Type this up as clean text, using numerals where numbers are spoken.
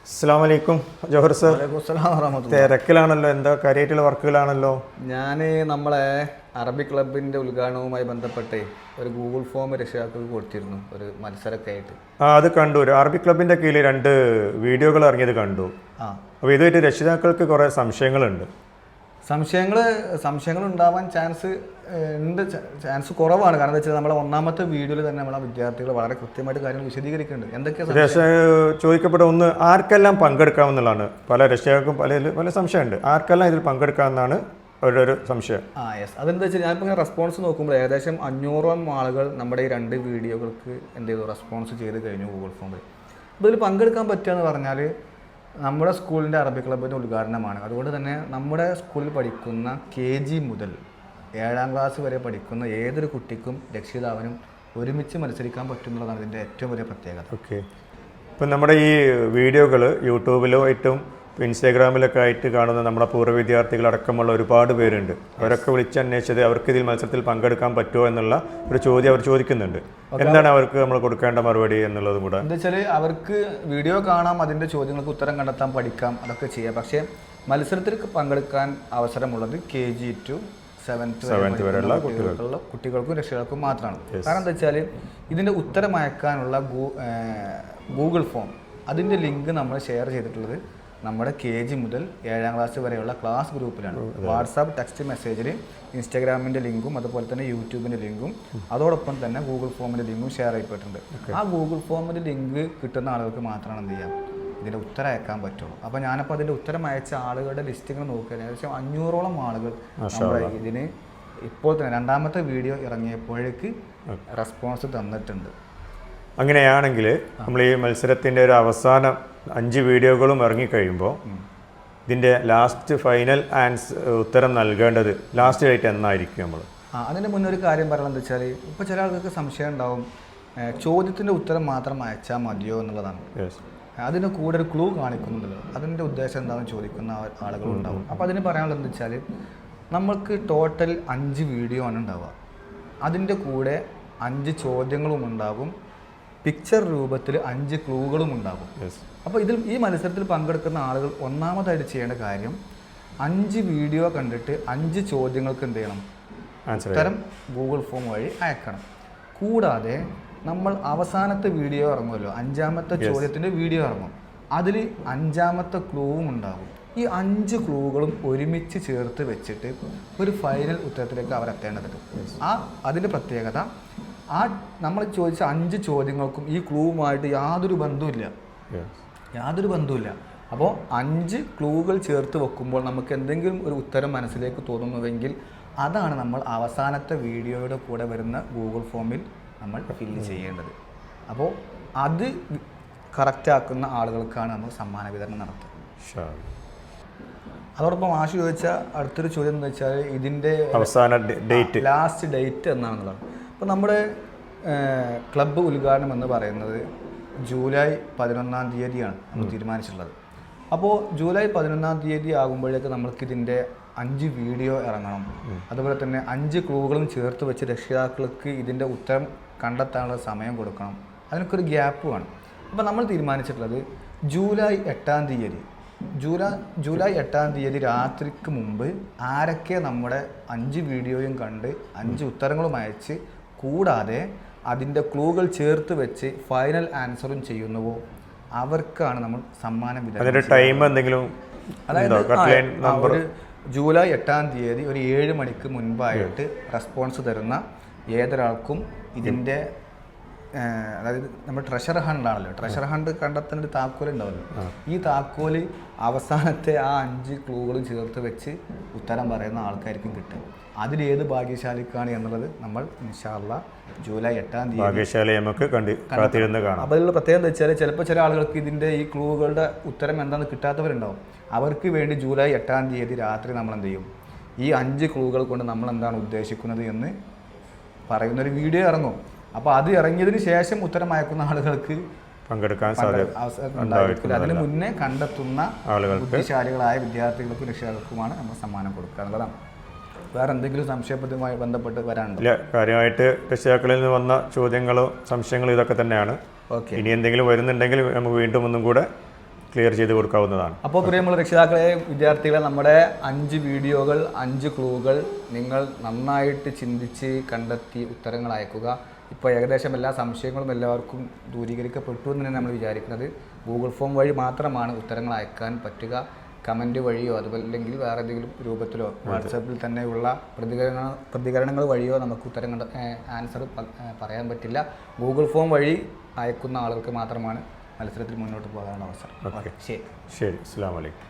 അസ്സലാമലൈക്കും ജോഹർ സർ. തിരക്കിലാണല്ലോ, എന്താ കാര്യമായിട്ടുള്ള വർക്കുകളാണല്ലോ? ഞാൻ നമ്മളെ അറബിക് ക്ലബിൻ്റെ ഉദ്ഘാടനവുമായി ബന്ധപ്പെട്ട് ഒരു ഗൂഗിൾ ഫോം രക്ഷിതാക്കൾക്ക് കൊടുത്തിരുന്നു, ഒരു മത്സരമൊക്കെ ആയിട്ട്. അത് കണ്ടു. ഒരു അറബിക് ക്ലബിൻ്റെ കീഴിൽ 2 വീഡിയോകൾ ഇറങ്ങിയത് കണ്ടു. അപ്പോൾ ഇതുമായിട്ട് രക്ഷിതാക്കൾക്ക് കുറേ സംശയങ്ങളുണ്ട്. സംശയങ്ങൾ ഉണ്ടാവാൻ ചാൻസ് കുറവാണ്. കാരണം എന്താ വെച്ചാൽ നമ്മളെ ഒന്നാമത്തെ വീഡിയോയിൽ തന്നെ നമ്മളെ വിദ്യാർത്ഥികൾ വളരെ കൃത്യമായിട്ട് കാര്യങ്ങൾ വിശദീകരിക്കുന്നുണ്ട്. എന്തൊക്കെയാണ് ചോദിക്കപ്പെട്ട ഒന്ന്, ആർക്കെല്ലാം പങ്കെടുക്കാമെന്നുള്ളതാണ്. പല രക്ഷിതാക്കൾക്കും പല സംശയമുണ്ട്. ആർക്കെല്ലാം ഇതിൽ പങ്കെടുക്കാമെന്നാണ് ഒരു സംശയം. യെസ്, അതെന്താ വെച്ചാൽ ഞാനിപ്പോൾ ഇങ്ങനെ റെസ്പോൺസ് നോക്കുമ്പോൾ ഏകദേശം 500ഓളം ആളുകൾ നമ്മുടെ ഈ 2 വീഡിയോകൾക്ക് എന്ത് ചെയ്തു, റെസ്പോൺസ് ചെയ്ത് കഴിഞ്ഞു ഗൂഗിൾ ഫോമിൽ. അപ്പോൾ ഇതിൽ പങ്കെടുക്കാൻ പറ്റുക എന്ന് പറഞ്ഞാൽ നമ്മുടെ സ്കൂളിൻ്റെ അറബിക് ക്ലബിൻ്റെ ഉദ്ഘാടനമാണ്. അതുകൊണ്ട് തന്നെ നമ്മുടെ സ്കൂളിൽ പഠിക്കുന്ന KG മുതൽ 7ാം ക്ലാസ് വരെ പഠിക്കുന്ന ഏതൊരു കുട്ടിക്കും രക്ഷിതാവിനും ഒരുമിച്ച് മത്സരിക്കാൻ പറ്റുന്നതാണ് ഇതിൻ്റെ ഏറ്റവും വലിയ പ്രത്യേകത. ഓക്കെ, ഇപ്പം നമ്മുടെ ഈ വീഡിയോകൾ യൂട്യൂബിലോ ഏറ്റവും ഇൻസ്റ്റാഗ്രാമിലൊക്കെ ആയിട്ട് കാണുന്ന നമ്മുടെ പൂർവ്വ വിദ്യാർത്ഥികളടക്കമുള്ള ഒരുപാട് പേരുണ്ട്. അവരൊക്കെ വിളിച്ചന്വേഷിച്ചത് അവർക്ക് ഇതിൽ മത്സരത്തിൽ പങ്കെടുക്കാൻ പറ്റുമോ എന്നുള്ള ഒരു ചോദ്യം അവർ ചോദിക്കുന്നുണ്ട്. എന്താണ് അവർക്ക് നമ്മൾ കൊടുക്കേണ്ട മറുപടി എന്നുള്ളതും കൂടെ? എന്താ വെച്ചാൽ അവർക്ക് വീഡിയോ കാണാം, അതിൻ്റെ ചോദ്യങ്ങൾക്ക് ഉത്തരം കണ്ടെത്താൻ പഠിക്കാം, അതൊക്കെ ചെയ്യാം. പക്ഷേ മത്സരത്തിൽ പങ്കെടുക്കാൻ അവസരമുള്ളത് KG to 7th വരെയുള്ള കുട്ടികൾക്കും രക്ഷിതാക്കൾക്കും മാത്രമാണ്. കാരണം എന്താ വെച്ചാൽ ഇതിൻ്റെ ഉത്തരം അയക്കാനുള്ള ഗൂഗിൾ ഫോം അതിൻ്റെ ലിങ്ക് നമ്മൾ ഷെയർ ചെയ്തിട്ടുള്ളത് നമ്മുടെ KG മുതൽ 7ാം ക്ലാസ് വരെയുള്ള ക്ലാസ് ഗ്രൂപ്പിലാണ്. വാട്സാപ്പ് ടെക്സ്റ്റ് മെസ്സേജിൽ ഇൻസ്റ്റാഗ്രാമിൻ്റെ ലിങ്കും അതുപോലെ തന്നെ യൂട്യൂബിൻ്റെ ലിങ്കും അതോടൊപ്പം തന്നെ ഗൂഗിൾ ഫോമിൻ്റെ ലിങ്കും ഷെയർ ചെയ്യപ്പെട്ടിട്ടുണ്ട്. ആ ഗൂഗിൾ ഫോമിൻ്റെ ലിങ്ക് കിട്ടുന്ന ആളുകൾക്ക് മാത്രമാണ് എന്ത് ചെയ്യാം, ഇതിൻ്റെ ഉത്തരം അയക്കാൻ പറ്റുള്ളൂ. അപ്പോൾ ഞാനപ്പോൾ അതിൻ്റെ ഉത്തരം അയച്ച ആളുകളുടെ ലിസ്റ്റുകൾ നോക്കുക, ഏകദേശം 500ഓളം ആളുകൾ നമ്മുടെ ഇതിന് ഇപ്പോൾ തന്നെ 2ാമത്തെ വീഡിയോ ഇറങ്ങിയപ്പോഴേക്ക് റെസ്പോൺസ് തന്നിട്ടുണ്ട്. അങ്ങനെയാണെങ്കിൽ നമ്മൾ ഈ മത്സരത്തിൻ്റെ ഒരു അവസാന 5 വീഡിയോകളും ഇറങ്ങിക്കഴിയുമ്പോൾ ഇതിൻ്റെ ലാസ്റ്റ് ഫൈനൽ ഉത്തരം നൽകേണ്ടത് ലാസ്റ്റ് ഡേറ്റ് എന്നായിരിക്കും നമ്മൾ? അതിൻ്റെ മുന്നേ ഒരു കാര്യം പറയുന്നത് വെച്ചാൽ ഇപ്പോൾ ചില ആളുകൾക്ക് സംശയം ഉണ്ടാവും, ചോദ്യത്തിൻ്റെ ഉത്തരം മാത്രം അയച്ചാൽ മതിയോ എന്നുള്ളതാണ്. അതിന് കൂടെ ഒരു ക്ലൂ കാണിക്കുന്നുണ്ടല്ലോ, അതിൻ്റെ ഉദ്ദേശം എന്താണെന്ന് ചോദിക്കുന്ന ആളുകളുണ്ടാവും. അപ്പോൾ അതിന് പറയാനുള്ളത് എന്താ വെച്ചാൽ നമ്മൾക്ക് ടോട്ടൽ 5 വീഡിയോ ആണ് ഉണ്ടാവുക. അതിൻ്റെ കൂടെ 5 ചോദ്യങ്ങളും ഉണ്ടാകും, പിക്ചർ രൂപത്തിൽ 5 ക്ലൂകളും ഉണ്ടാകും. അപ്പോൾ ഈ മത്സരത്തിൽ പങ്കെടുക്കുന്ന ആളുകൾ ഒന്നാമതായിട്ട് ചെയ്യേണ്ട കാര്യം 5 വീഡിയോ കണ്ടിട്ട് 5 ചോദ്യങ്ങൾക്ക് എന്ത് ചെയ്യണം, ഉത്തരം ഗൂഗിൾ ഫോം വഴി അയക്കണം. കൂടാതെ നമ്മൾ അവസാനത്തെ വീഡിയോ ഇറങ്ങുമല്ലോ, 5ാമത്തെ ചോദ്യത്തിൻ്റെ വീഡിയോ ഇറങ്ങും, അതിൽ 5ാമത്തെ ക്ലൂവും ഉണ്ടാകും. ഈ 5 ക്ലൂകളും ഒരുമിച്ച് ചേർത്ത് വെച്ചിട്ട് ഒരു ഫൈനൽ ഉത്തരത്തിലേക്ക് അവർ എത്തേണ്ടതുണ്ട്. അതിൻ്റെ പ്രത്യേകത നമ്മൾ ചോദിച്ച 5 ചോദ്യങ്ങൾക്കും ഈ ക്ലൂവുമായിട്ട് യാതൊരു ബന്ധവുമില്ല. അപ്പോൾ 5 ക്ലൂകൾ ചേർത്ത് വെക്കുമ്പോൾ നമുക്ക് എന്തെങ്കിലും ഒരു ഉത്തരം മനസ്സിലേക്ക് തോന്നുന്നുവെങ്കിൽ അതാണ് നമ്മൾ അവസാനത്തെ വീഡിയോയുടെ കൂടെ വരുന്ന ഗൂഗിൾ ഫോമിൽ നമ്മൾ ഫില്ല് ചെയ്യേണ്ടത്. അപ്പോൾ അത് കറക്റ്റാക്കുന്ന ആളുകൾക്കാണ് നമ്മൾ സമ്മാന വിതരണം നടത്തുക. അതോടൊപ്പം ആശു ചോദിച്ച അടുത്തൊരു ചോദ്യം എന്ന് വെച്ചാൽ ഇതിൻ്റെ അവസാന ഡേറ്റ്, ലാസ്റ്റ് ഡേറ്റ് എന്നാണെന്നുള്ളതാണ്. അപ്പോൾ നമ്മുടെ ക്ലബ്ബ് ഉദ്ഘാടനം എന്ന് പറയുന്നത് ജൂലൈ 11-ാം തീയതിയാണ് നമ്മൾ തീരുമാനിച്ചിട്ടുള്ളത്. അപ്പോൾ ജൂലൈ 11-ാം തീയതി ആകുമ്പോഴേക്ക് നമ്മൾക്കിതിൻ്റെ 5 വീഡിയോ ഇറങ്ങണം. അതുപോലെ തന്നെ 5 ക്ലൂകളും ചേർത്ത് വെച്ച് രക്ഷിതാക്കൾക്ക് ഇതിൻ്റെ ഉത്തരം കണ്ടെത്താനുള്ള സമയം കൊടുക്കണം. അതിനൊക്കെ ഒരു ഗ്യാപ്പ് വേണം. അപ്പോൾ നമ്മൾ തീരുമാനിച്ചിട്ടുള്ളത് ജൂലൈ 8-ാം തീയതി രാത്രിക്ക് മുമ്പ് ആരൊക്കെ നമ്മുടെ 5 വീഡിയോയും കണ്ട് 5 ഉത്തരങ്ങളും അയച്ച് കൂടാതെ അതിൻ്റെ ക്ലൂകൾ ചേർത്ത് വെച്ച് ഫൈനൽ ആൻസറും ചെയ്യുന്നുവോ അവർക്കാണ് നമ്മൾ സമ്മാനം വിതരണം. ടൈം എന്തെങ്കിലും? അതായത് ജൂലൈ 8-ാം തീയതി ഒരു 7 മണിക്ക് മുൻപായിട്ട് റെസ്പോൺസ് തരുന്ന ഏതൊരാൾക്കും ഇതിൻ്റെ അതായത് നമ്മൾ ട്രഷർ ഹണ്ടാണല്ലോ, ട്രഷർ ഹണ്ട് കണ്ടെത്തേണ്ട ഒരു താക്കോൽ ഉണ്ടാവല്ലോ, ഈ താക്കോല് അവസാനത്തെ ആ 5 ക്ലൂകളും ചേർത്ത് വെച്ച് ഉത്തരം പറയുന്ന ആൾക്കാർക്കും കിട്ടും. അതിലേത് ഭാഗ്യശാലിക്കാണ് എന്നുള്ളത് നമ്മൾ ഇൻഷാ അല്ലാഹ് ജൂലൈ 8-ാം തീയതി നമുക്ക് കാണാം. അപ്പോൾ അതിലുള്ള പ്രത്യേകത എന്താ വെച്ചാൽ ചിലപ്പോൾ ചില ആളുകൾക്ക് ഇതിൻ്റെ ഈ ക്ലൂകളുടെ ഉത്തരം എന്താണെന്ന് കിട്ടാത്തവരുണ്ടാവും. അവർക്ക് വേണ്ടി ജൂലൈ 8-ാം തീയതി രാത്രി നമ്മൾ എന്ത് ചെയ്യും, ഈ 5 ക്ലൂകൾ കൊണ്ട് നമ്മൾ എന്താണ് ഉദ്ദേശിക്കുന്നത് എന്ന് പറയുന്നൊരു വീഡിയോ ഇറങ്ങും. അപ്പോൾ അത് ഇറങ്ങിയതിന് ശേഷം ഉത്തരം അയക്കുന്ന ആളുകൾക്ക് പങ്കെടുക്കാൻ സാധ്യത. അതിന് മുന്നേ കണ്ടെത്തുന്ന ബുദ്ധിശാലികളായ വിദ്യാർത്ഥികൾക്കും രക്ഷിതാക്കൾക്കുമാണ് നമ്മൾ സമ്മാനം കൊടുക്കുക എന്നുള്ളതാണ്. വേറെ എന്തെങ്കിലും സംശയവുമായി ബന്ധപ്പെട്ട് വരാനുണ്ടോ? ഇല്ല, കാര്യമായിട്ട് രക്ഷിതാക്കളിൽ നിന്ന് വന്ന ചോദ്യങ്ങളോ സംശയങ്ങളോ ഇതൊക്കെ തന്നെയാണ്. ഇനി എന്തെങ്കിലും വരുന്നുണ്ടെങ്കിൽ നമുക്ക് വീണ്ടും ഒന്നും കൂടെ ക്ലിയർ ചെയ്ത് കൊടുക്കാവുന്നതാണ്. അപ്പോൾ പ്രിയമുള്ള രക്ഷിതാക്കളെ, വിദ്യാർത്ഥികളെ, നമ്മുടെ 5 വീഡിയോകൾ, 5 ക്ലൂകൾ നിങ്ങൾ നന്നായിട്ട് ചിന്തിച്ച് കണ്ടെത്തി ഉത്തരങ്ങൾ അയക്കുക. ഇപ്പോൾ ഏകദേശം എല്ലാ സംശയങ്ങളും എല്ലാവർക്കും ദൂരീകരിക്കപ്പെട്ടു എന്ന് തന്നെ നമ്മൾ വിചാരിക്കുന്നത്. ഗൂഗിൾ ഫോം വഴി മാത്രമാണ് ഉത്തരങ്ങൾ അയക്കാൻ പറ്റുക. കമൻറ്റ് വഴിയോ അതുപോലെ വേറെ ഏതെങ്കിലും രൂപത്തിലോ വാട്സാപ്പിൽ തന്നെയുള്ള പ്രതികരണങ്ങൾ വഴിയോ നമുക്ക് ഉത്തരങ്ങൾ ആൻസർ പറയാൻ പറ്റില്ല. ഗൂഗിൾ ഫോം വഴി അയക്കുന്ന ആളുകൾക്ക് മാത്രമാണ് മത്സരത്തിൽ മുന്നോട്ട് പോകാനുള്ള അവസരം. ഓക്കെ, ശരി. ശരി. അസ്സലാമു അലൈക്കും.